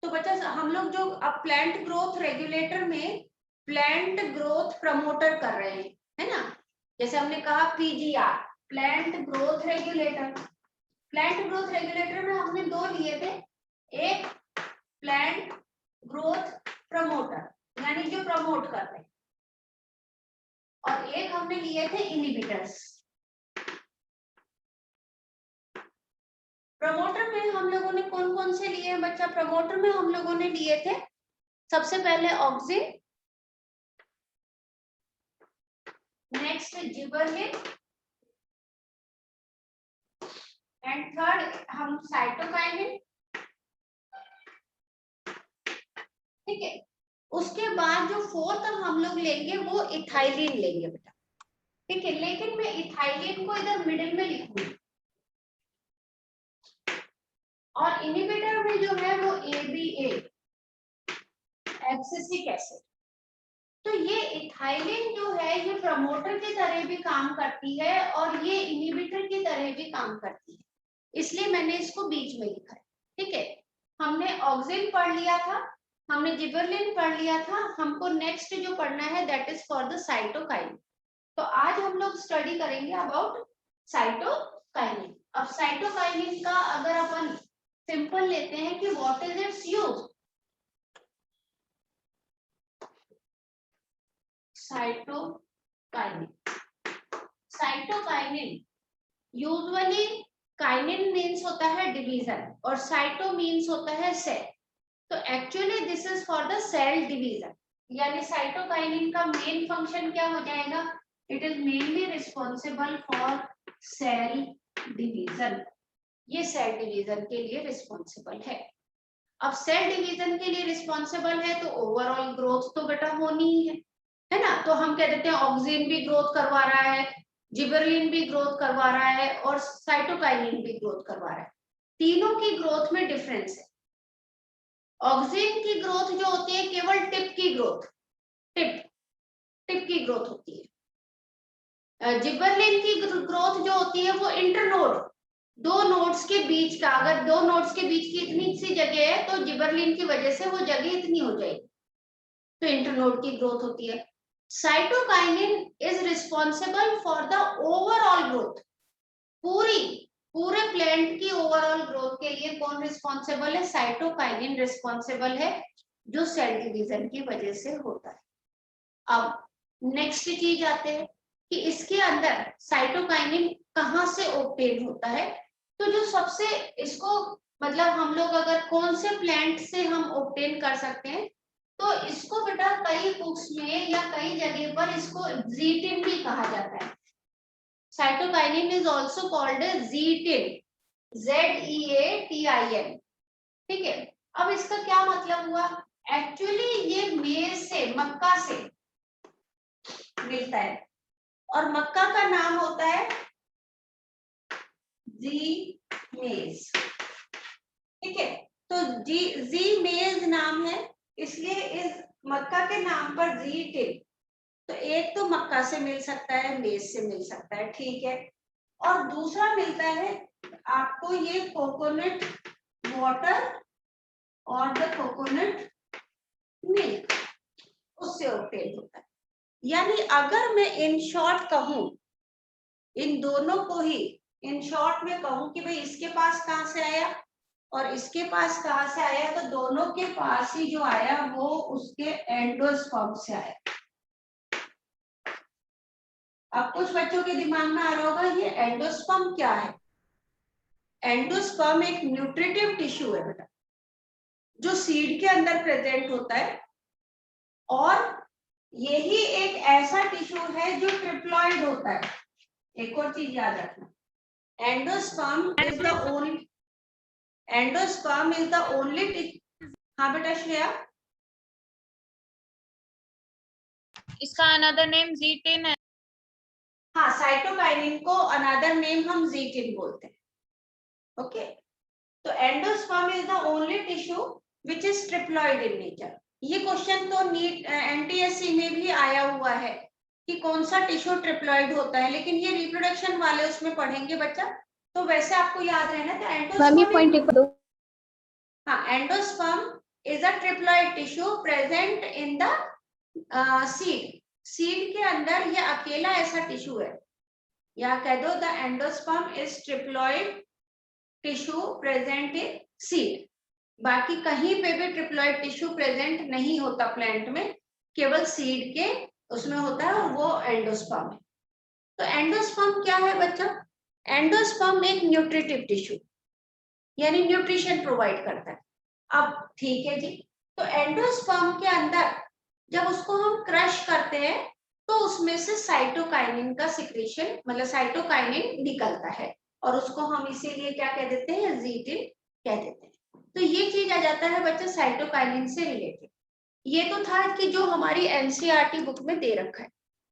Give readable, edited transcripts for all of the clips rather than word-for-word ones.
तो बच्चा हम लोग जो अब प्लांट ग्रोथ रेगुलेटर में प्लांट ग्रोथ प्रमोटर कर रहे हैं, है ना। जैसे हमने कहा PGR, plant growth regulator. Plant growth regulator में हमने दो लिए थे, एक प्लांट ग्रोथ प्रमोटर यानी जो प्रमोट कर रहे हैं, और एक हमने लिए थे इनहिबिटर्स। प्रमोटर में हम लोगों ने कौन कौन से लिए हैं बच्चा? प्रमोटर में हम लोगों ने लिए थे सबसे पहले auxin, next gibberellin, and third हम साइटोकाइनिन। ठीक है, उसके बाद जो फोर्थ हम लोग लेंगे वो इथाइलिन लेंगे बेटा। ठीक है, लेकिन मैं इथाइलिन को इधर मिडिल में लिखूंगी, और इनहिबिटर में जो है वो ABA, एब्सिसिक एसिड। तो ये इथाइलिन जो है ये प्रमोटर की तरह भी काम करती है और ये इनहिबिटर की तरह भी काम करती है, इसलिए मैंने इसको बीच में लिखा है। ठीक है, हमने ऑक्सिन पढ़ लिया था, हमने जिबरेलिन पढ़ लिया था, हमको नेक्स्ट जो पढ़ना है that is for the cytokinin. तो आज हम लोग स्टडी करेंगे अबाउट साइटोकाइनिन। अब साइटोकाइनिन का अगर अपन सिंपल लेते हैं कि what is it's use. Cytokinin, cytokinin usually, kinin means होता है डिवीजन और साइटो मीन्स होता है सेल। तो actually this is for the cell division, यानी साइटोकाइनिन का मेन फंक्शन क्या हो जाएगा? It is mainly responsible for cell division. ये सेल डिवीजन के लिए रिस्पॉन्सिबल है। अब सेल डिवीजन के लिए रिस्पॉन्सिबल है तो ओवरऑल ग्रोथ तो बेटा होनी ही है ना। तो हम कह देते हैं ऑक्सिन भी ग्रोथ करवा रहा है, जिबरेलिन भी ग्रोथ करवा रहा है और साइटोकाइनिन भी ग्रोथ करवा रहा है। तीनों की ग्रोथ में डिफरेंस है। ऑक्सिन की ग्रोथ जो होती है केवल टिप की ग्रोथ, टिप की ग्रोथ होती है। जिबरेलिन की ग्रोथ जो होती है वो इंटरनोड, दो नोड्स के बीच का, अगर दो नोड्स के बीच की इतनी सी जगह है तो जिबरेलिन की वजह से वो जगह इतनी हो जाएगी, तो इंटरनोड की ग्रोथ होती है। Cytokinin is responsible for the overall growth, पूरे प्लांट की ओवरऑल ग्रोथ के लिए कौन रिस्पॉन्सिबल है? साइटोकाइनिन रिस्पॉन्सिबल है, जो सेल डिवीजन की वजह से होता है। अब नेक्स्ट चीज आते हैं कि इसके अंदर साइटोकाइनिन कहाँ से ऑब्टेन होता है। तो जो सबसे इसको मतलब हम लोग अगर कौन से प्लांट से हम ऑब्टेन कर सकते हैं, तो इसको बेटा कई बुक्स में या कई जगह पर इसको जीटिन भी कहा जाता है। Cytokinin is also called zeatin, ZEATIN। ठीक है, अब इसका क्या मतलब हुआ? एक्चुअली ये मेज से, मक्का से मिलता है और मक्का का नाम होता है जी मेज। ठीक है, तो जी मेज नाम है, इसलिए इस मक्का के नाम पर जीटिन। तो एक तो मक्का से मिल सकता है, मेज से मिल सकता है, ठीक है। और दूसरा मिलता है आपको ये कोकोनट वाटर और द कोकोनट मिल्क, उससे ऑब्टेन होता है। यानी अगर मैं इन शॉर्ट कहूं, इन दोनों को ही इन शॉर्ट में कहूं कि भाई इसके पास कहां से आया और इसके पास कहां से आया, तो दोनों के पास ही जो आया वो उसके एंडोस्पर्म से आया। अब कुछ बच्चों के दिमाग में आ रहा होगा ये एंडोस्पर्म क्या है। एंडोस्पर्म एक न्यूट्रिटिव टिश्यू है बेटा, जो सीड के अंदर प्रेजेंट होता है, और यही एक ऐसा टिश्यू है जो ट्रिप्लॉइड होता है। एक और चीज याद रखना, एंडोस्पर्म इज द ओनली हाँ बेटा श्रेया, इसका अनदर नेम जीटिन है। हाँ, साइटोकाइनिन को अनदर नेम हम जीटिन बोलते हैं। ओके, तो endosperm is the only tissue which is triploid in nature. ये क्वेश्चन तो नीट NTSC में भी आया हुआ है कि कौन सा टिश्यू ट्रिप्लॉइड होता है, लेकिन ये रिप्रोडक्शन वाले उसमें पढ़ेंगे बच्चा। तो वैसे आपको याद रहना था एंडोस्पर्म, हाँ endosperm is a triploid tissue present in the seed. Seed के अंदर ये अकेला ऐसा टिश्यू है, या कह दो the endosperm is triploid tissue present in seed. बाकी कहीं पे भी ट्रिप्लॉइड टिश्यू प्रेजेंट नहीं होता प्लांट में, केवल सीड के उसमें होता है, वो एंडोस्पर्म है। तो एंडोस्पर्म क्या है बच्चा? एंडोस्पर्म एक न्यूट्रिटिव टिश्यू यानी न्यूट्रिशन प्रोवाइड करता है। अब ठीक है जी, तो एंडोस्पर्म के अंदर जब उसको हम क्रश करते हैं तो उसमें से साइटोकाइनिन का सिक्रीशन, मतलब साइटोकाइनिन निकलता है, और उसको हम इसीलिए क्या कह देते हैं? जीटिन कह देते हैं। तो ये चीज आ जाता है बच्चा साइटोकाइनिन से रिलेटेड। ये तो था कि जो हमारी एनसीईआरटी बुक में दे रखा है।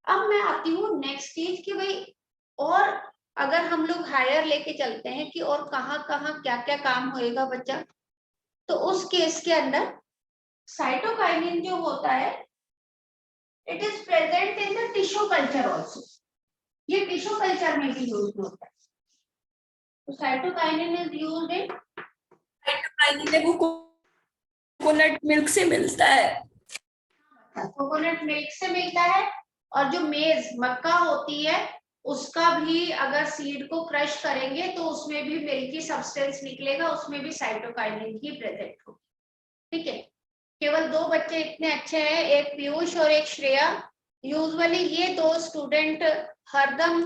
अब मैं आती हूँ नेक्स्ट चीज की भाई, और अगर हम लोग हायर लेके चलते हैं कि और कहाँ कहाँ क्या क्या काम होएगा बच्चा, तो उस केस के अंदर साइटोकाइनिन जो होता है it is present in the tissue culture also. ये टिश्यू कल्चर में भी यूज होता है। तो cytokinin is used in, cytokinin वो कोकोनट मिल्क से मिलता है। कोकोनट मिल्क से मिलता है, और जो मेज मक्का होती है उसका भी अगर सीड को क्रश करेंगे तो उसमें भी मिल्की सब्सटेंस निकलेगा, उसमें भी साइटोकाइनिन ही प्रेजेंट होगी। ठीक है, केवल दो बच्चे इतने अच्छे हैं, एक पीयूष और एक श्रेया। यूजुअली ये दो स्टूडेंट हरदम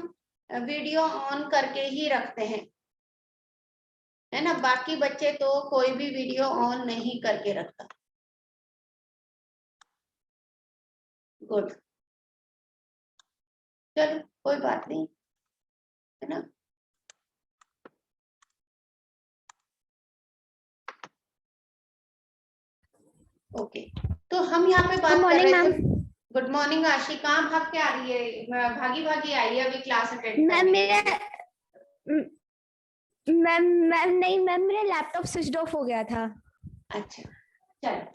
वीडियो ऑन करके ही रखते हैं, है ना, बाकी बच्चे तो कोई भी वीडियो ऑन नहीं करके रखता। गुड, चलो कोई बात नहीं, है ना। ओके, तो हम यहाँ पे बात कर रहे थे। गुड मॉर्निंग आशी, कहाँ भाग के आ रही है? भागी भागी आई है अभी क्लास अटेंड मैम करने। मेरा मैम नहीं मैम, मेरा लैपटॉप स्विच ऑफ हो गया था। अच्छा चलो,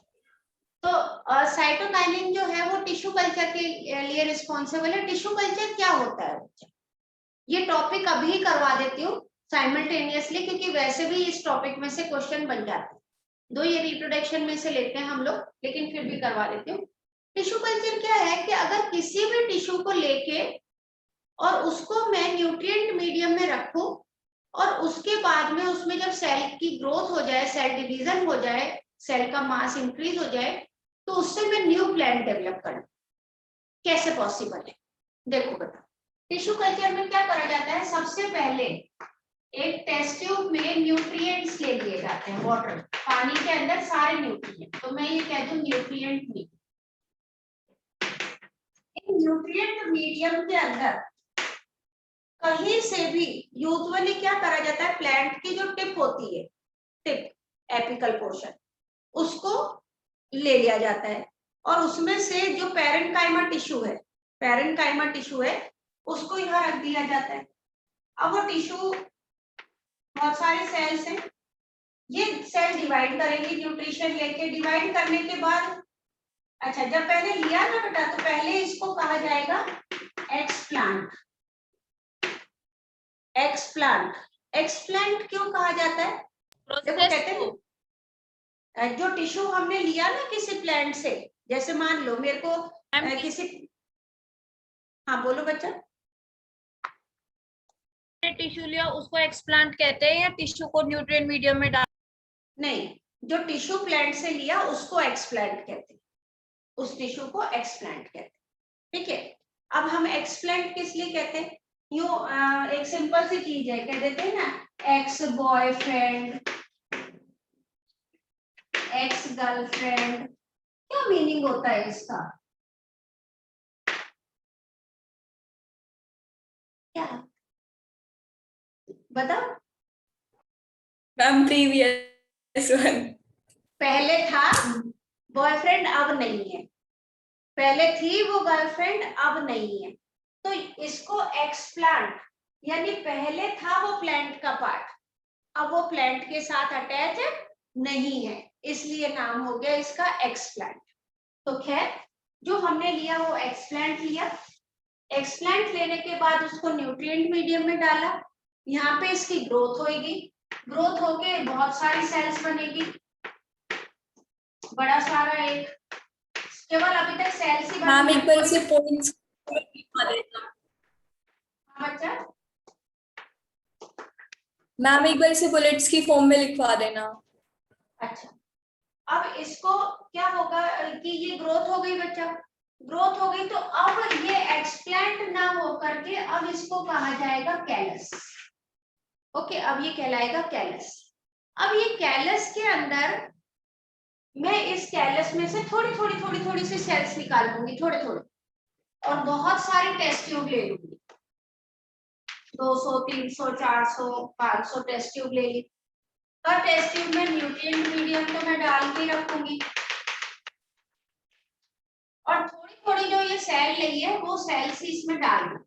तो साइटोकाइनिन जो है वो टिश्यू कल्चर के लिए रिस्पॉन्सिबल है। टिश्यू कल्चर क्या होता है बच्चा? ये टॉपिक अभी करवा देती हूँ साइमल्टेनियसली, क्योंकि वैसे भी इस टॉपिक में से क्वेश्चन बन जाते हैं। दो ये रिप्रोडक्शन में से लेते हैं हम लोग, लेकिन फिर भी करवा देती हूँ। टिश्यू कल्चर क्या है कि अगर किसी भी टिश्यू को लेके और उसको मैं न्यूट्रिएंट मीडियम में रखूं, और उसके बाद में उसमें जब सेल की ग्रोथ हो जाए, सेल डिवीजन हो जाए, सेल का मास इंक्रीज हो जाए, तो उससे मैं न्यू प्लांट डेवलप करूं। कैसे पॉसिबल है? देखो बेटा, टिश्यू कल्चर में क्या करा जाता है? सबसे पहले एक टेस्ट ट्यूब में न्यूट्रिएंट्स ले लिए जाते हैं, वाटर, पानी के अंदर सारे न्यूट्रिएंट, तो मैं ये कह दूं न्यूट्रिएंट मीडियम। इन न्यूट्रिएंट मीडियम के अंदर कहीं से भी यूजुअली क्या करा जाता है? प्लांट की जो टिप होती है, टिप एपिकल पोर्शन, उसको ले लिया जाता है, और उसमें से जो पैरेन्काइमा टिश्यू है, पैरेन्काइमा टिश्यू है, उसको यहाँ रख दिया जाता है। अब वो टिश्यू, बहुत सारे सेल्स हैं, ये सेल डिवाइड करेंगे न्यूट्रिशन लेके। डिवाइड करने के बाद, अच्छा जब पहले लिया ना बेटा, तो पहले इसको कहा जाएगा एक्सप्लांट। एक्सप्लांट, एक्सप्लांट क्यों कहा जाता है? देखो कहते हैं जो टिश्यू हमने लिया ना किसी प्लांट से, जैसे मान लो मेरे को किसी, हाँ बोलो बच्चा। टिश्यू लिया उसको एक्सप्लांट कहते हैं, या टिश्यू को न्यूट्रिएंट मीडियम में डाल? नहीं, जो टिश्यू प्लांट से लिया उसको एक्सप्लांट कहते हैं, उस टिश्यू को एक्सप्लांट कहते हैं। ठीक है, अब हम एक्सप्लांट किस लिए कहते हैं? यू एक सिंपल सी चीज है, कह देते हैं ना, एक्स बॉयफ्रेंड, एक्स गर्लफ्रेंड, क्या मीनिंग होता है इसका? क्या बताओ? Ma'am previous one. पहले था बॉयफ्रेंड, अब नहीं है। पहले थी वो गर्लफ्रेंड, अब नहीं है। तो इसको एक्सप्लांट, यानी पहले था वो प्लांट का पार्ट, अब वो प्लांट के साथ अटैच नहीं है, इसलिए नाम हो गया इसका एक्सप्लांट। तो खैर, जो हमने लिया वो एक्सप्लांट लिया। एक्सप्लांट लेने के बाद उसको न्यूट्रिएंट मीडियम में डाला, यहाँ पे इसकी ग्रोथ होगी, ग्रोथ होके बहुत सारी सेल्स बनेगी। बड़ा सारा एक, केवल अभी तक सेल्स ही मैम एक बार कोई- इसे पॉइंट्स लिखवा देना। हाँ बच्चा, मैम एक बार इसे बुलेट्स की फॉर्म में लिखवा देना। अच्छा अब इसको क्या होगा कि ये ग्रोथ हो गई बच्चा, ग्रोथ हो गई तो अब ये एक्सप्लांट ना हो करके अब इसको कहा जाएगा कैलस। ओके, अब ये कहलाएगा कैलस। अब ये कैलस के अंदर मैं इस कैलस में से थोड़ी सी सेल्स निकाल लूंगी, थोड़े थोड़े, और बहुत सारे टेस्ट ट्यूब ले लूंगी, 200 300 400 500 टेस्ट ट्यूब ले ली। हर टेस्ट ट्यूब में न्यूट्रिएंट मीडियम तो मैं डाल के रखूंगी, और थोड़ी थोड़ी जो ये सेल ली है वो सेल्स ही इसमें डाल दूं।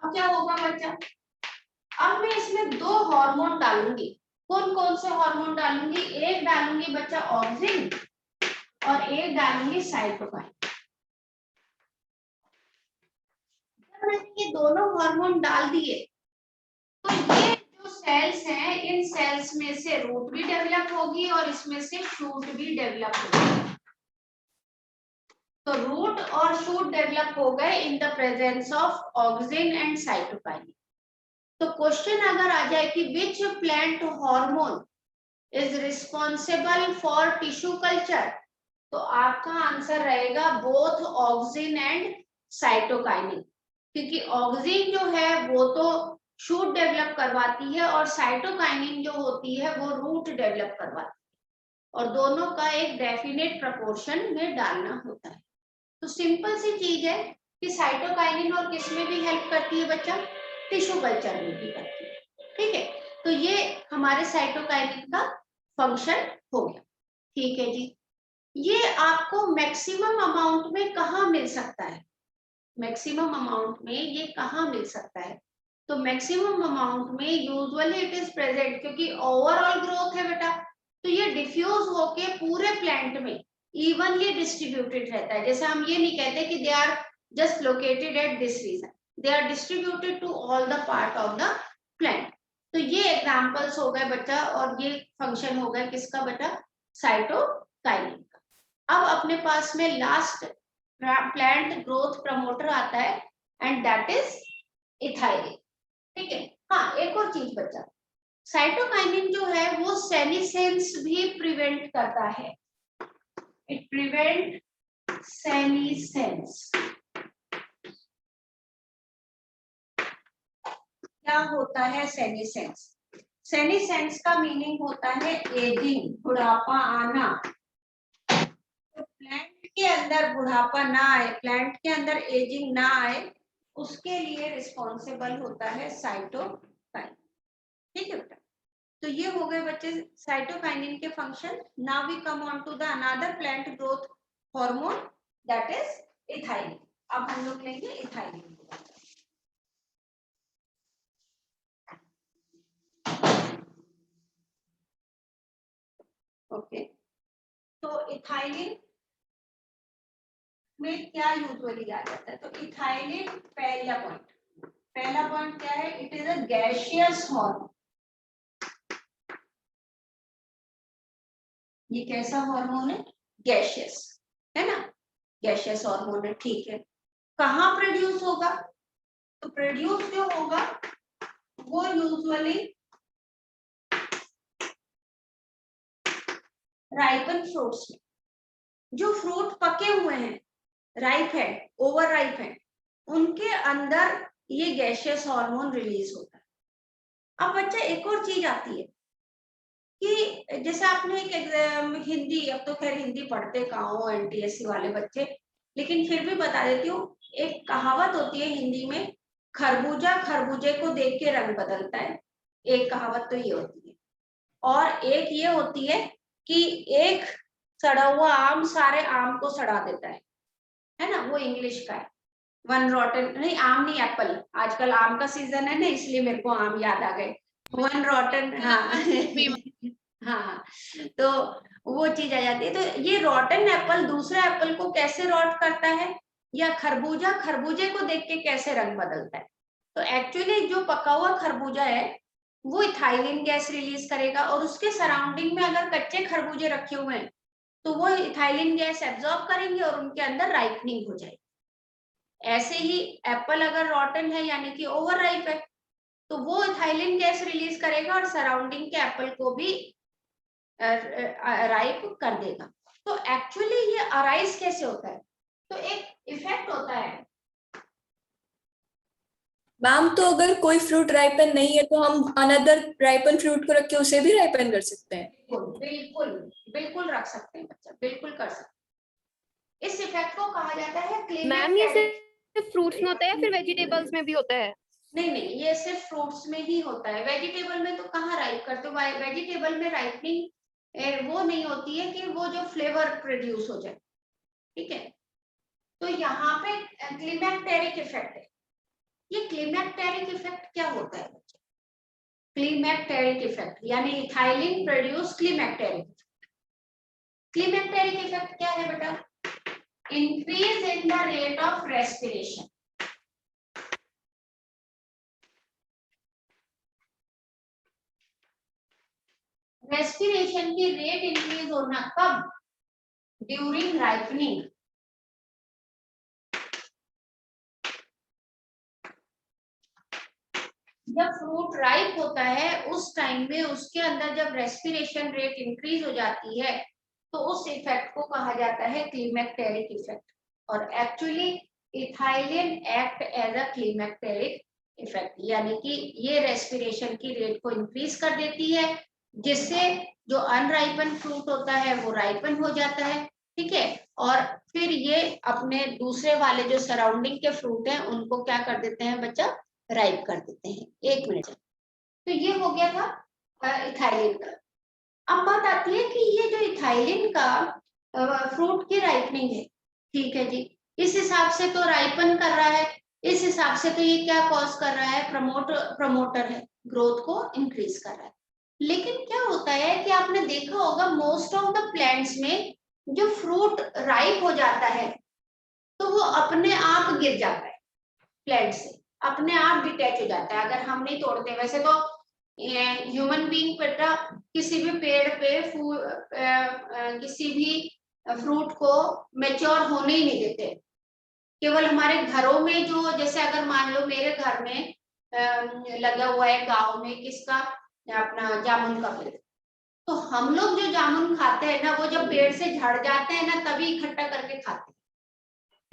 अब क्या होगा बच्चा, अब मैं इसमें 2 हार्मोन डालूंगी। कौन कौन से हार्मोन डालूंगी, एक डालूंगी बच्चा ऑक्सिन और एक डालूंगी साइटोकाइन। जब मैंने ये दोनों हार्मोन डाल दिए तो ये जो सेल्स हैं, इन सेल्स में से रूट भी डेवलप होगी और इसमें से शूट भी डेवलप होगी। तो रूट और शूट डेवलप हो गए in the presence of auxin and cytokine. तो क्वेश्चन अगर आ जाए कि which plant hormone is responsible for tissue culture, तो आपका आंसर रहेगा बोथ ऑक्सिन एंड साइटोकाइनिन, क्योंकि ऑक्सिन जो है वो तो शूट डेवलप करवाती है और साइटोकाइनिन जो होती है वो रूट डेवलप करवाती है, और दोनों का एक डेफिनेट प्रपोर्शन में डालना होता है। तो सिंपल सी चीज है कि साइटोकाइनिन और किस में भी हेल्प करती है बच्चा, टिश्यू कल्चर में भी करती है। ठीक है, तो ये हमारे साइटोकाइनिन का फंक्शन हो गया। ठीक है जी, ये आपको मैक्सिमम अमाउंट में कहाँ मिल सकता है, मैक्सिमम अमाउंट में ये कहाँ मिल सकता है, तो मैक्सिमम अमाउंट में यूजुअली इट इज प्रेजेंट, क्योंकि ओवरऑल ग्रोथ है बेटा, तो ये डिफ्यूज होके पूरे प्लांट में इवनली डिस्ट्रीब्यूटेड रहता है। जैसे हम ये नहीं कहते कि they are just located at this region, they are distributed to all the part of the plant. तो ये एग्जांपल्स हो गए बच्चा, और ये फंक्शन हो गया किसका बेटा, साइटोकाइनिन का। अब अपने पास में लास्ट प्लांट ग्रोथ प्रमोटर आता है एंड दैट इज इथाइलिन। ठीक है, हाँ एक और चीज बच्चा, साइटोकाइनिन जो है वो सेनिसेंस भी प्रिवेंट करता है, इट प्रिवेंट सेनिसेंस। क्या होता है सेनिसेंस, सेनिसेंस का मीनिंग होता है एजिंग, बुढ़ापा आना। तो प्लांट के अंदर बुढ़ापा ना आए, प्लांट के अंदर एजिंग ना आए, उसके लिए रिस्पॉन्सिबल होता है साइटोकाइनिन। ठीक है बेटा, तो ये हो गए बच्चे साइटोकाइनिन के function. Now we come on to the another plant growth hormone that is ethylene. अब हम लोग लेंगे इथाइलिन। ओके, तो इथाइलिन में क्या यूजुअली आ जाता है, तो इथाइलिन पहला पॉइंट क्या है, it is a gaseous hormone. ये कैसा हार्मोन है, गैसियस है ना, गैसियस हार्मोन है। ठीक है, कहाँ प्रोड्यूस होगा, तो प्रोड्यूस जो होगा वो यूजुअली राइपन फ्रूट्स में, जो फ्रूट पके हुए हैं, राइप है, ओवर राइप है, उनके अंदर ये गैसियस हार्मोन रिलीज होता है। अब बच्चा एक और चीज आती है कि जैसे आपने एक एग्जाम हिंदी, अब तो खैर हिंदी पढ़ते कहाँ हो एनटीएससी वाले बच्चे, लेकिन फिर भी बता देती हूँ, एक कहावत होती है हिंदी में, खरबूजा खरबूजे को देख के रंग बदलता है। एक कहावत तो ये होती है, और एक ये होती है कि एक सड़ा हुआ आम सारे आम को सड़ा देता है ना, वो इंग्लिश का है। वन रॉटन, नहीं आम नहीं, एप्पल, आजकल आम का सीजन है ना, इसलिए मेरे को आम याद आ गए। वन रॉटन, हाँ हाँ, तो वो चीज आ जाती है। तो ये रॉटन एप्पल दूसरे एप्पल को कैसे रॉट करता है, या खरबूजा खरबूजे को देख के कैसे रंग बदलता है। तो एक्चुअली जो पका हुआ खरबूजा है वो इथाइलिन गैस रिलीज करेगा, और उसके सराउंडिंग में अगर कच्चे खरबूजे रखे हुए हैं तो वो इथाइलिन गैस एब्जॉर्ब करेंगे और उनके अंदर राइपनिंग हो जाएगी। ऐसे ही एप्पल अगर रॉटन है यानी कि ओवर राइप है तो वो इथाइलिन गैस रिलीज करेगा और सराउंडिंग के एप्पल को भी राइप कर देगा। तो एक्चुअली ये अराइज कैसे होता है? तो एक इफेक्ट होता है। मैम तो अगर कोई फ्रूट राइपन नहीं है तो हम अनदर राइपन फ्रूट को रख के उसे भी राइपन कर सकते हैं। बिल्कुल बिल्कुल रख सकते हैं बच्चा, बिल्कुल कर सकते हैं। इस इफेक्ट को कहा जाता है मैम ये क्लिमैक्टेरिक। सिर्फ फ्रूट्स में होता है या फिर वेजिटेबल्स में भी होता है? नहीं, ये सिर्फ फ्रूट्स में ही होता है। वेजिटेबल में तो कहाँ राइप करते हो? वेजिटेबल में राइपनिंग वो नहीं होती है कि वो जो फ्लेवर प्रोड्यूस हो जाए, ठीक है। तो यहाँ पे क्लिमैक्टेरिक इफेक्ट है। ये क्लिमैक्टेरिक इफेक्ट क्या होता है बच्चे? क्लिमैक्टेरिक इफेक्ट यानी इथाइलिन प्रोड्यूस क्लिमैक्टेरिक। क्लिमैक्टेरिक इफेक्ट क्या है बेटा? Increase in the rate of respiration. Respiration की रेट इंक्रीज होना कब? During ripening. जब फ्रूट राइप होता है उस टाइम में उसके अंदर जब रेस्पिरेशन रेट इंक्रीज हो जाती है तो उस इफेक्ट को कहा जाता है क्लिमैक्टेरिक इफेक्ट। और actually ethylene act as a climacteric effect, यानी कि ये रेस्पिरेशन की रेट को इंक्रीज कर देती है जिससे जो अनराइपन फ्रूट होता है वो राइपन हो जाता है, ठीक है। और फिर ये अपने दूसरे वाले जो सराउंडिंग के फ्रूट हैं उनको क्या कर देते हैं बच्चा? राइप कर देते हैं। एक मिनट। तो ये हो गया था इथाइलिन का। अब बात आती है कि ये जो इथाइलिन का फ्रूट की राइपनिंग है, ठीक है जी, इस हिसाब से तो राइपन कर रहा है, इस हिसाब से तो ये क्या कॉज कर रहा है? प्रमोटर है, ग्रोथ को इंक्रीज कर रहा है। लेकिन क्या होता है कि आपने देखा होगा मोस्ट ऑफ द प्लांट्स में जो फ्रूट राइप हो जाता है तो वो अपने आप गिर जाता है, प्लांट से अपने आप डिटैच हो जाता है अगर हम नहीं तोड़ते। वैसे तो ह्यूमन बीइंग बेटा किसी भी पेड़ पे किसी भी फ्रूट को मैच्योर होने ही नहीं देते। केवल हमारे घरों में जो, जैसे अगर मान लो मेरे घर में लगा हुआ है गांव में किसका, अपना जामुन का पेड़, तो हम लोग जो जामुन खाते हैं ना वो जब पेड़ से झड़ जाते हैं ना तभी इकट्ठा करके खाते हैं,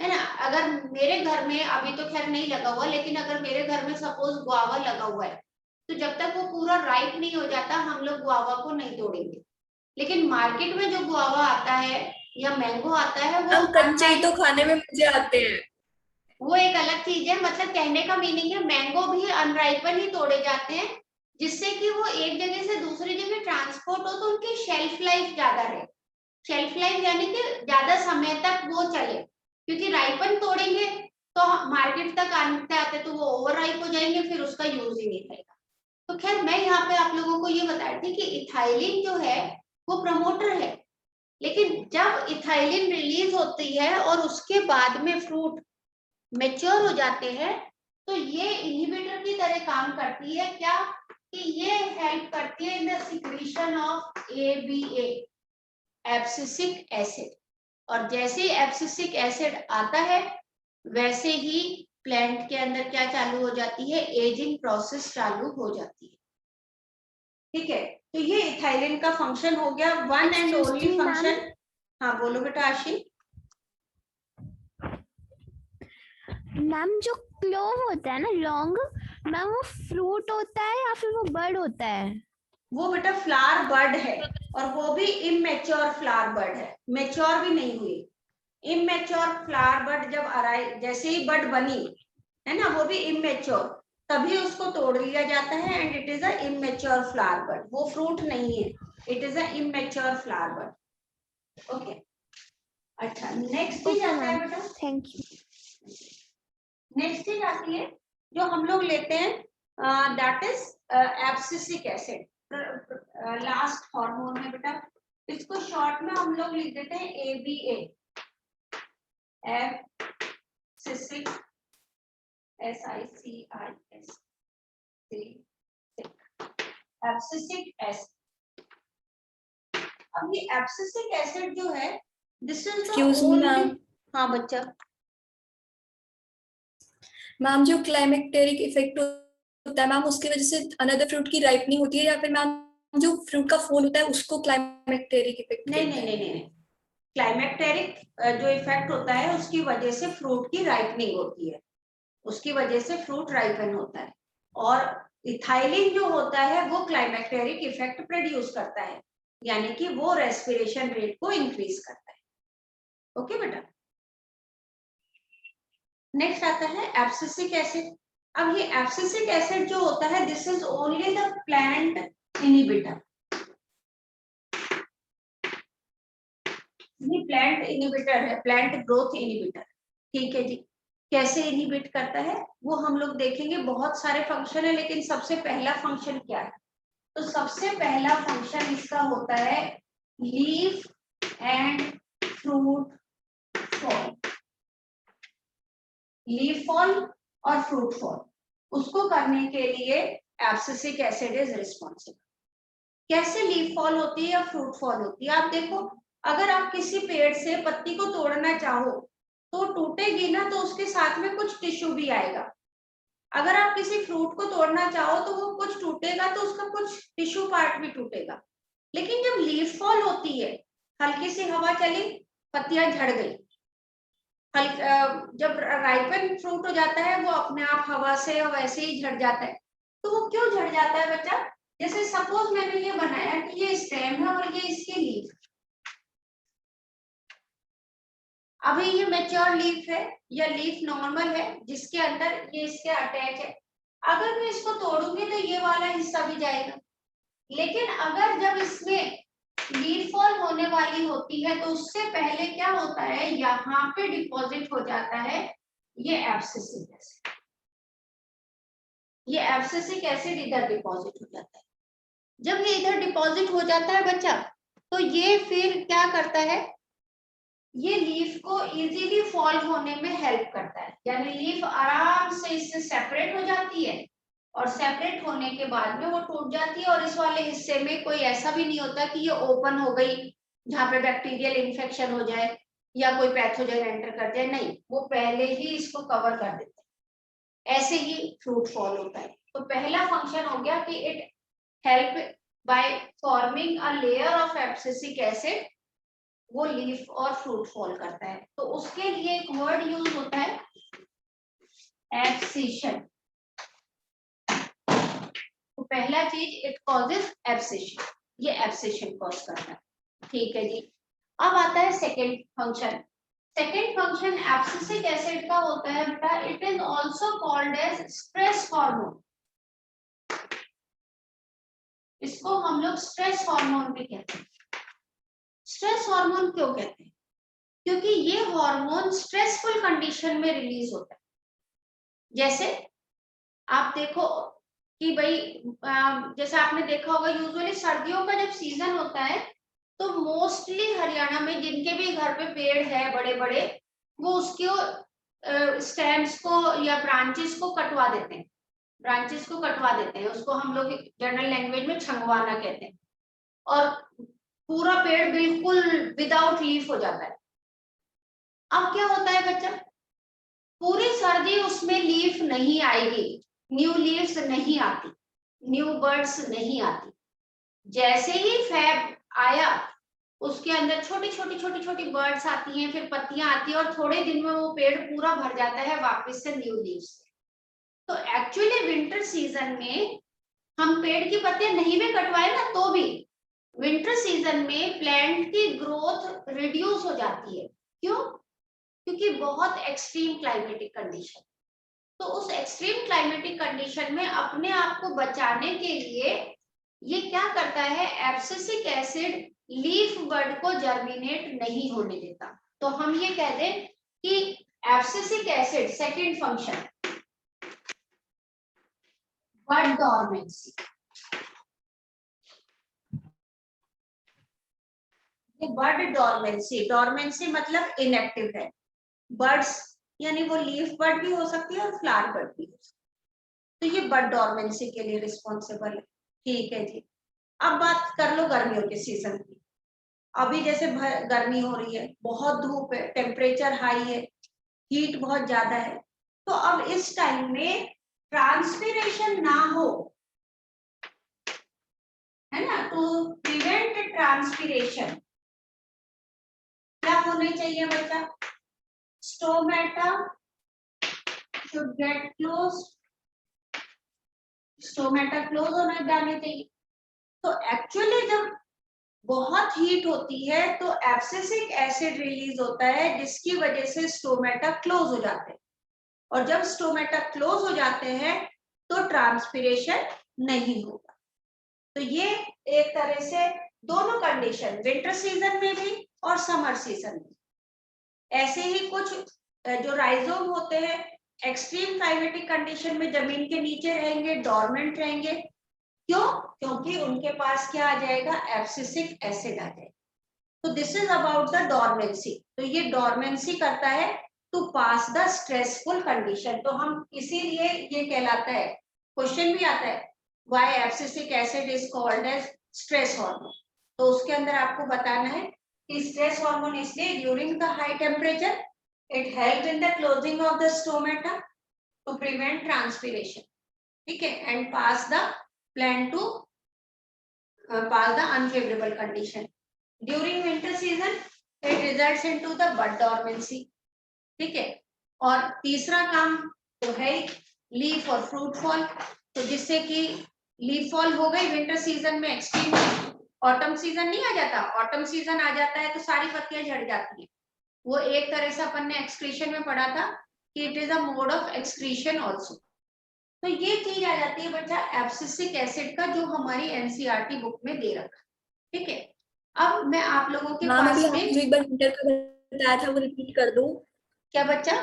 है ना। अगर मेरे घर में अभी तो खैर नहीं लगा हुआ, लेकिन अगर मेरे घर में सपोज गुआवा लगा हुआ है तो जब तक वो पूरा राइप नहीं हो जाता हम लोग गुआवा को नहीं तोड़ेंगे। लेकिन मार्केट में जो गुआवा आता है या मैंगो आता है वो हम कच्चे ही तो खाने में मजे आते हैं। वो एक अलग चीज है। मतलब कहने का मीनिंग है मैंगो भी अनराइपन ही तोड़े जाते हैं जिससे कि वो एक जगह से दूसरी जगह ट्रांसपोर्ट हो तो उनकी शेल्फ लाइफ ज्यादा रहे। शेल्फ लाइफ यानी कि ज्यादा समय तक वो चले, क्योंकि राइपन तोड़ेंगे तो मार्केट तक आते आते तो वो ओवर राइप हो जाएंगे, फिर उसका यूज ही नहीं रहेगा। तो खैर मैं यहाँ पे आप लोगों को ये बता रही थी कि इथाइलिन जो है वो प्रमोटर है, लेकिन जब इथाइलिन रिलीज होती है और उसके बाद में फ्रूट मेच्योर हो जाते हैं तो ये इनहिबिटर की तरह काम करती है। क्या कि ये हेल्प करती है in the secretion of ABA, abscisic acid. और जैसे ही एब्सिसिक एसिड आता है वैसे ही प्लांट के अंदर क्या चालू हो जाती है? एजिंग प्रोसेस चालू हो जाती है, ठीक है। तो ये इथाइलिन का फंक्शन हो गया, वन एंड ओनली फंक्शन। हाँ बोलो बेटा आशी। मैम जो क्लोव होता है ना, लॉन्ग, मैम वो फ्रूट होता है या फिर वो बर्ड होता है? वो बेटा फ्लावर बर्ड है, और वो भी इमेच्योर फ्लावर बर्ड है, मेच्योर भी नहीं हुई। इमेच्योर फ्लावर बर्ड जब जैसे ही बर्ड बनी है ना, वो भी इमेच्योर, तभी उसको तोड़ लिया जाता है and it is a immature flower bird. वो फ्रूट नहीं है, it is a immature flower bird. Okay, अच्छा नेक्स्ट चीज आता है बेटा, थैंक यू। नेक्स्ट चीज आती है जो हम लोग लेते हैं, that is abscisic acid, last hormone है बेटा। इसको शॉर्ट में हम लोग लिख देते हैं ABA, abscisic, SICIS। Abscisic acid. अब ये एब्सिसिक एसिड जो है, this is the Excuse me, only, ma'am. हाँ बच्चा, मैम जो क्लाइमेक्टेरिक इफेक्ट होता है मैम, उसकी वजह से अनदर फ्रूट की राइपनिंग होती है, या फिर मैम जो फ्रूट का फॉल होता है उसको क्लाइमेक्टेरिक इफेक्ट नहीं कहते नहीं हैं? नहीं नहीं, क्लाइमेक्टेरिक जो इफेक्ट होता है उसकी वजह से फ्रूट की राइपनिंग होती है, उसकी वजह से फ्रूट राइपन होता है। और इथाइलिन जो होता है वो क्लाइमेक्टेरिक इफेक्ट प्रोड्यूस करता है, यानी कि वो रेस्पिरेशन रेट को इंक्रीज करता है। ओके बेटा, नेक्स्ट आता है एब्सिसिक एसिड। अब ये एब्सिसिक एसिड जो होता है, this is only the plant inhibitor. ये प्लांट इनहिबिटर है, प्लांट ग्रोथ इनहिबिटर। ठीक है जी, कैसे इनहिबिट करता है वो हम लोग देखेंगे, बहुत सारे फंक्शन है, लेकिन सबसे पहला फंक्शन क्या है? तो सबसे पहला फंक्शन इसका होता है leaf and fruit fall. Leaf fall और फ्रूट फॉल, उसको करने के लिए एब्सिसिक एसिड इज रिस्पॉन्सिबल। कैसे लीफ फॉल होती है या फ्रूट फॉल होती है? आप देखो, अगर आप किसी पेड़ से पत्ती को तोड़ना चाहो तो टूटेगी ना, तो उसके साथ में कुछ टिश्यू भी आएगा। अगर आप किसी फ्रूट को तोड़ना चाहो तो वो कुछ टूटेगा, तो उसका कुछ टिश्यू पार्ट भी टूटेगा। लेकिन जब लीफ फॉल होती है, हल्की सी हवा चली, पत्तियां झड़ गई, जब राइपन फ्रूट हो जाता है वो अपने आप हवा से वैसे ही झड़ जाता है। तो वो क्यों झड़ जाता है बच्चा? जैसे सपोज मैंने ये बनाया कि ये स्टेम है और ये इसकी लीफ, अभी ये मैच्योर लीफ है या लीफ नॉर्मल है जिसके अंदर ये इसके अटैच है। अगर मैं इसको तोड़ूंगी तो ये वाला हिस्सा भी जाएगा, लेकिन अगर जब इसमें लीफ फॉल होने वाली होती है तो उससे पहले क्या होता है, यहाँ पे डिपॉजिट हो जाता है ये एब्सिसिक एसिड। ये एब्सिसिक एसिड इधर डिपॉजिट हो जाता है। जब ये इधर डिपॉजिट हो जाता है बच्चा, तो ये फिर क्या करता है, ये लीफ को इजीली फॉल होने में हेल्प करता है, यानी लीफ आराम से इससे सेपरेट हो जाती है, और सेपरेट होने के बाद में वो टूट जाती है। और इस वाले हिस्से में कोई ऐसा भी नहीं होता कि ये ओपन हो गई जहां पे बैक्टीरियल इन्फेक्शन हो जाए या कोई पैथोजन एंटर कर जाए, नहीं, वो पहले ही इसको कवर कर देते हैं। ऐसे ही फ्रूट फॉल होता है। तो पहला फंक्शन हो गया कि it help by forming a layer of abscisic acid, वो लीफ और फ्रूट फॉल करता है। तो उसके लिए एक वर्ड यूज होता है एब्सिशन। तो पहला चीज, इट कॉजेस एब्सिशन, ये एब्सिशन कॉज करता है। ठीक है जी, अब आता है second function. Second function abscisic acid का होता है बेटा, it is also called as stress hormone. इसको हम लोग स्ट्रेस हार्मोन भी कहते हैं। स्ट्रेस हार्मोन क्यों कहते हैं? क्योंकि ये हार्मोन स्ट्रेसफुल कंडीशन में रिलीज होता है। जैसे आप देखो कि भाई, जैसे आपने देखा होगा यूजुअली सर्दियों का जब सीजन होता है तो मोस्टली हरियाणा में जिनके भी घर पे पेड़ है बड़े बड़े, वो उसके स्टेम्स को या ब्रांचेस को कटवा देते हैं, ब्रांचेस को कटवा देते हैं। उसको हम लोग जनरल लैंग्वेज में छंगवाना कहते हैं। और पूरा पेड़ बिल्कुल विदाउट लीफ हो जाता है। अब क्या होता है बच्चा, पूरी सर्दी उसमें लीफ नहीं आएगी, न्यू लीव्स नहीं आती, न्यू बर्ड्स नहीं आती। जैसे ही फेब आया, उसके अंदर छोटी छोटी छोटी छोटी बर्ड्स आती हैं, फिर पत्तियां आती हैं, और थोड़े दिन में वो पेड़ पूरा भर जाता है वापस से न्यू लीव्स। तो एक्चुअली विंटर सीजन में हम पेड़ की पत्तियां नहीं भी कटवाए ना, तो भी विंटर सीजन में प्लांट की ग्रोथ रिड्यूस हो जाती है। क्यों? क्योंकि बहुत एक्सट्रीम क्लाइमेटिक कंडीशन। तो उस एक्सट्रीम क्लाइमेटिक कंडीशन में अपने आप को बचाने के लिए ये क्या करता है, एब्सिसिक एसिड लीफ बड को जर्मिनेट नहीं होने देता। तो हम ये कह दें कि एब्सिसिक एसिड सेकंड फंक्शन बड डॉर्मेंसी। बड डॉर्मेंसी, डॉर्मेंसी मतलब इनएक्टिव है। बर्ड्स यानी वो लीफ बर्ड भी हो सकती है और फ्लावर बर्ड भी हो सकती है। तो ये बड डॉर्मेंसी के लिए रिस्पॉन्सिबल है। ठीक है जी। अब बात कर लो गर्मियों के सीजन की। अभी जैसे गर्मी हो रही है, बहुत धूप है, टेम्परेचर हाई है, हीट बहुत ज्यादा है, तो अब इस टाइम में ट्रांसपिरेशन ना हो, है ना, टू प्रिवेंट ट्रांसपिरेशन क्या होने चाहिए बच्चा? Stomata should get close, stomata close होने जाने चाहिए। तो एक्चुअली जब बहुत हीट होती है तो एब्सिसिक एसिड रिलीज होता है, जिसकी वजह से स्टोमेटा क्लोज हो जाते हैं, और जब स्टोमेटा क्लोज हो जाते हैं तो ट्रांसपिरेशन नहीं होगा। तो ये एक तरह से दोनों कंडीशन, विंटर सीजन में भी और समर सीजन में, ऐसे ही कुछ जो राइजोम होते हैं एक्सट्रीम क्लाइमेटिक कंडीशन में जमीन के नीचे रहेंगे, डोरमेंट रहेंगे। क्यों? क्योंकि उनके पास क्या आ जाएगा? एब्सिसिक एसिड आ जाएगा। तो this is about the dormancy. तो ये डोरमेंसी करता है to pass the stressful condition. तो हम इसीलिए ये कहलाता है, क्वेश्चन भी आता है, why abscisic acid is called as stress hormone. तो उसके अंदर आपको बताना है कि स्ट्रेस हार्मोन इसलिए during the high temperature it help in the closing of the stomata to prevent transpiration, ठीक है, and pass the plant to pass the unfavorable condition. During winter season, it results into the bud dormancy. ठीक है। और तीसरा काम तो है leaf और फ्रूट फॉल, तो जिससे कि लीफ फॉल हो गई विंटर सीजन में एक्सट्रीम। ऑटम सीजन नहीं आ जाता, ऑटम सीजन आ जाता है तो सारी पत्तियां झड़ जाती हैं। वो एक तरह से अपन ने एक्सक्रीशन में पढ़ा था कि it is a mode of excretion also. तो ये चीज आ जाती है बच्चा एब्सिसिक एसिड का, जो हमारी एनसीईआरटी बुक में दे रखा है, ठीक है। अब मैं आप लोगों के मैम पास अभी में आपने जो एक बार विंटर का बताया था वो रिपीट कर दो। क्या बच्चा?